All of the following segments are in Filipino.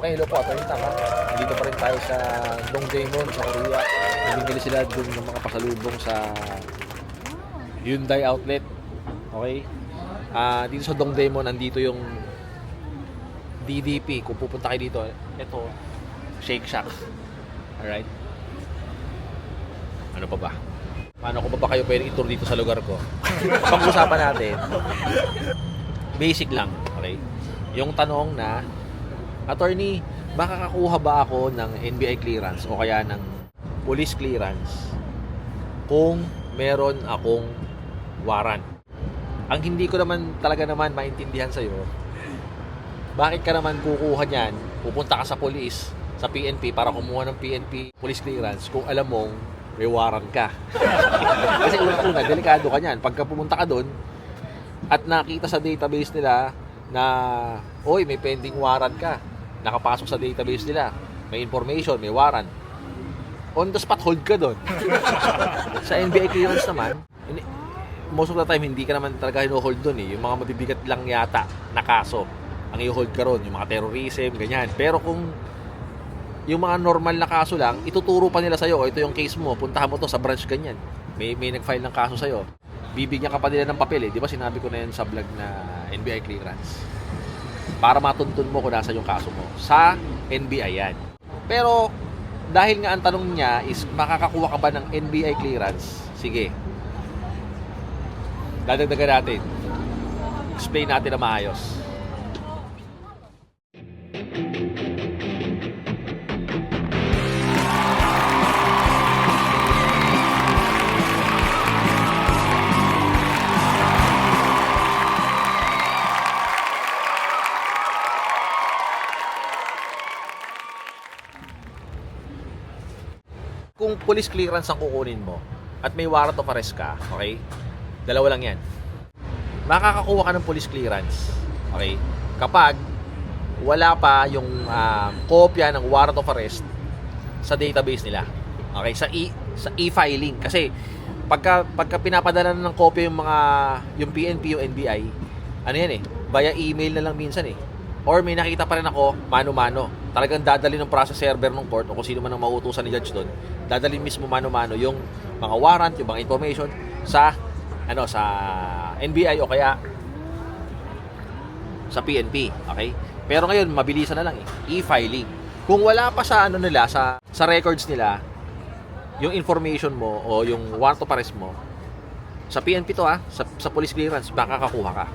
Okay, hello po, Atty. Tama. Dito pa rin tayo sa Dongdaemun sa Korea. Namimili sila dun ng mga pasalubong sa Hyundai outlet. Okay? Dito sa Dongdaemun, nandito yung DDP. Kung pupunta kayo dito, ito, Shake Shack. Alright? Ano pa ba? Paano ko ba kayo pwede i-tour dito sa lugar ko? Pag-usapan natin, basic lang. Okay? Yung tanong na, Attorney, makakakuha ba ako ng NBI clearance o kaya ng police clearance kung meron akong warrant? Ang hindi ko naman talaga maintindihan sa'yo, bakit ka naman kukuha niyan, pupunta ka sa police, sa PNP para kumuha ng PNP police clearance kung alam mong may warrant ka? Kasi una, delikado ka niyan. Pagka pumunta ka doon at nakita sa database nila na, oy, may pending warrant ka, nakapasok sa database nila, may information, may warrant, on the spot hold ka doon. Sa NBI clearance naman, most of the time hindi ka naman talaga hino-hold doon eh. Yung mga mabibigat lang yata na kaso ang i-hold ka ron, yung mga terrorism, ganyan. Pero kung yung mga normal na kaso lang, ituturo pa nila sa'yo, ito yung case mo, puntahan mo to sa branch ganyan, may nag-file ng kaso sa'yo, bibigyan ka pa nila ng papel eh. Di ba sinabi ko na yan sa vlog na NBI clearance, para matuntun mo kung nasa yung kaso mo sa NBI yan. Pero dahil nga ang tanong niya is makakakuha ka ba ng NBI clearance, sige, dadagdagan natin, explain natin na maayos. Kung police clearance ang kukunin mo at may warrant of arrest ka, okay? Dalawa lang yan. Makakakuha ka ng police clearance, okay? Kapag wala pa yung kopya ng warrant of arrest sa database nila. Okay? Sa e-filing. Kasi pagka pinapadala ng kopya yung PNP, yung NBI, ano yan eh, via email na lang minsan eh. Or may nakita pa rin ako, mano-mano. Talagang dadali ng process server ng court o kung sino man ang mauutusan ni judge doon, dadali mismo mano-mano yung mga warrant, yung mga information sa NBI o kaya sa PNP, okay? Pero ngayon mabilisan na lang eh, e-filing. Kung wala pa sa nila sa records nila yung information mo o yung warrant of arrest mo sa PNP to sa police clearance, makakakuha ka.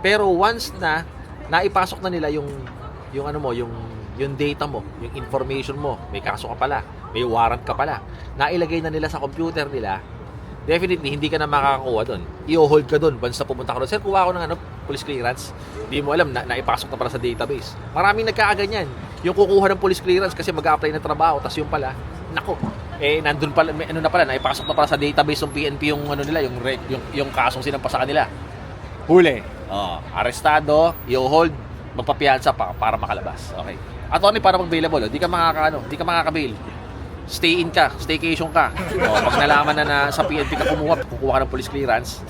Pero once na naipasok na nila yung data mo, yung information mo, may kaso ka pala, may warrant ka pala, nailagay na nila sa computer nila, definitely hindi ka na makakakuha doon. I-hold ka doon once na pumunta ka doon. Sir, kuha ako ng police clearance. Hindi mo alam na naipasok na pala sa database. Maraming nagkakaganyan. Yung kukuha ng police clearance kasi mag-a-apply ng trabaho, tas yung pala, nako, nandun pala, naipasok na pala sa database ng PNP yung yung kasong sinampa sa kanila. Huli. Arestado, i-hold, magpapiyansa para makalabas. Okay. Attorney, para mag-bailable, di ka makaka-bail. Stay in ka, staycation ka. Pag nalaman na sa PNP ka kukuha ka ng police clearance,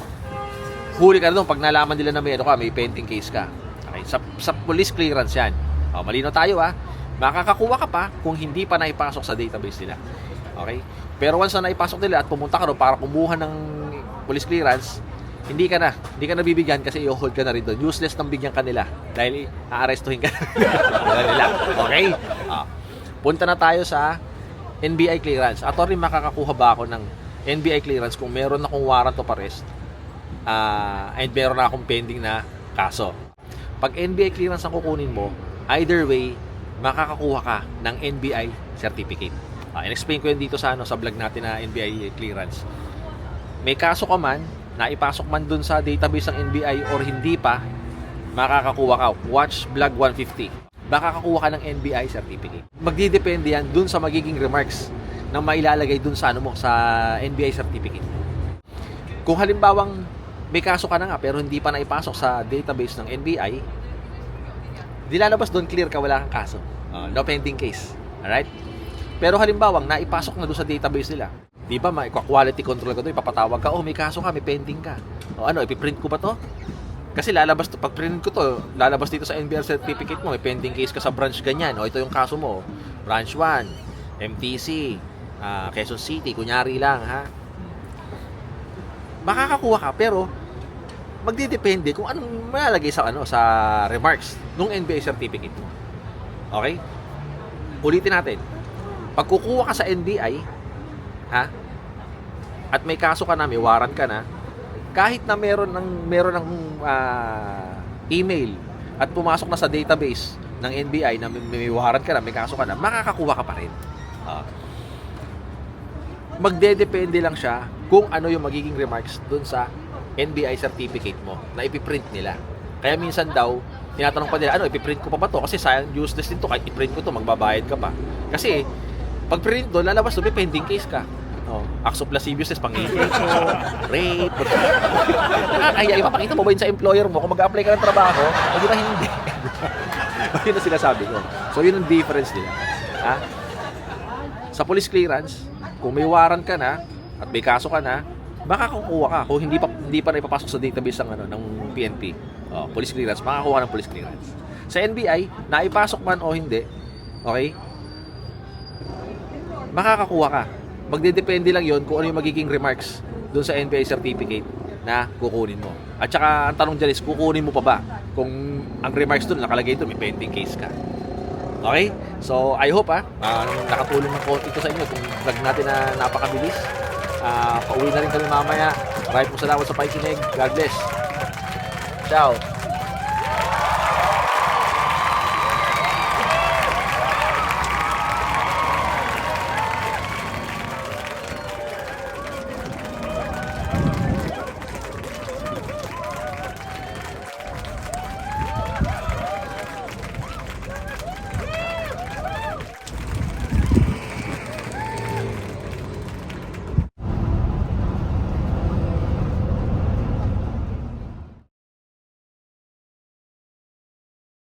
huli ka na doon. Pag nalaman nila na may pending case ka. Okay. Sa police clearance yan. Malino tayo makakakuha ka pa kung hindi pa naipasok sa database nila. Okay? Pero once na naipasok nila at pumunta ka doon para kumuha ng police clearance, hindi ka na bibigyan kasi i-hold ka na rin doon. Useless nang bigyan ka nila dahil aarestuhin ka nila. Okay? Punta na tayo sa NBI clearance. Attorney, makakakuha ba ako ng NBI clearance kung meron akong warrant of arrest and meron na akong pending na kaso? Pag NBI clearance ang kukunin mo, either way, makakakuha ka ng NBI certificate. In-explain ko yun dito sa vlog natin na NBI clearance. May kaso ka man, naipasok man dun sa database ng NBI or hindi pa, makakakuha ka. Watch vlog 150. Makakakuha ka ng NBI certificate. Magdidepende yan dun sa magiging remarks na mailalagay dun sa sa NBI certificate. Kung halimbawang may kaso ka na nga pero hindi pa naipasok sa database ng NBI, di lalabas doon clear ka, wala kang kaso. No pending case. Alright? Pero halimbawang naipasok na doon sa database nila, di ba, quality control ka doon, ipapatawag ka, may kaso ka, may pending ka. Ipiprint ko ba to? Kasi lalabas to, pag print ko to, lalabas dito sa NBI certificate mo, may pending case ka sa branch ganyan. O ito yung kaso mo, branch 1, MTC, Quezon City, kunyari lang ha. Makakakuha ka pero magdidepende kung anong malalagay sa sa remarks nung NBI certificate mo. Okay? Ulitin natin. Pag kukuha ka sa NBI, ha? At may kaso ka na, may warrant ka na, kahit na meron ng email at pumasok na sa database ng NBI na may warrant ka na, may kaso ka na, makakakuha ka pa rin. Magdedepende lang siya kung ano yung magiging remarks dun sa NBI certificate mo na ipiprint nila. Kaya minsan daw, tinatanong pa nila, ipiprint ko pa ba to? Kasi sayang, useless din to. Kahit iprint ko to, magbabayad ka pa. Kasi, pag print doon, lalabas doon, may pending case ka. Acts of lasciviousness, pang-iinfo, rape. Kaya ipapakita mo ba yun sa employer mo kung mag-apply ka ng trabaho, o di ba hindi? Yun ang sinasabi ko. So, yun ang difference nila. Sa police clearance, kung may warrant ka na, at may kaso ka na, makakakuha ka kung hindi pa na ipapasok sa database ng PNP. Police clearance, makakakuha ng police clearance. Sa NBI, naipasok man o hindi, okay? Makakakuha ka. Magdedepende lang yon kung ano yung magiging remarks doon sa NBI certificate na kukunin mo. At saka ang tanong dyan is, kukunin mo pa ba kung ang remarks doon nakalagay doon, may pending case ka. Okay? So, I hope nakatulong ng konti ito sa inyo kung vlog natin na napakabilis. Pauwi na rin kami mamaya. Maraming salamat sa pakikinig. God bless. Ciao.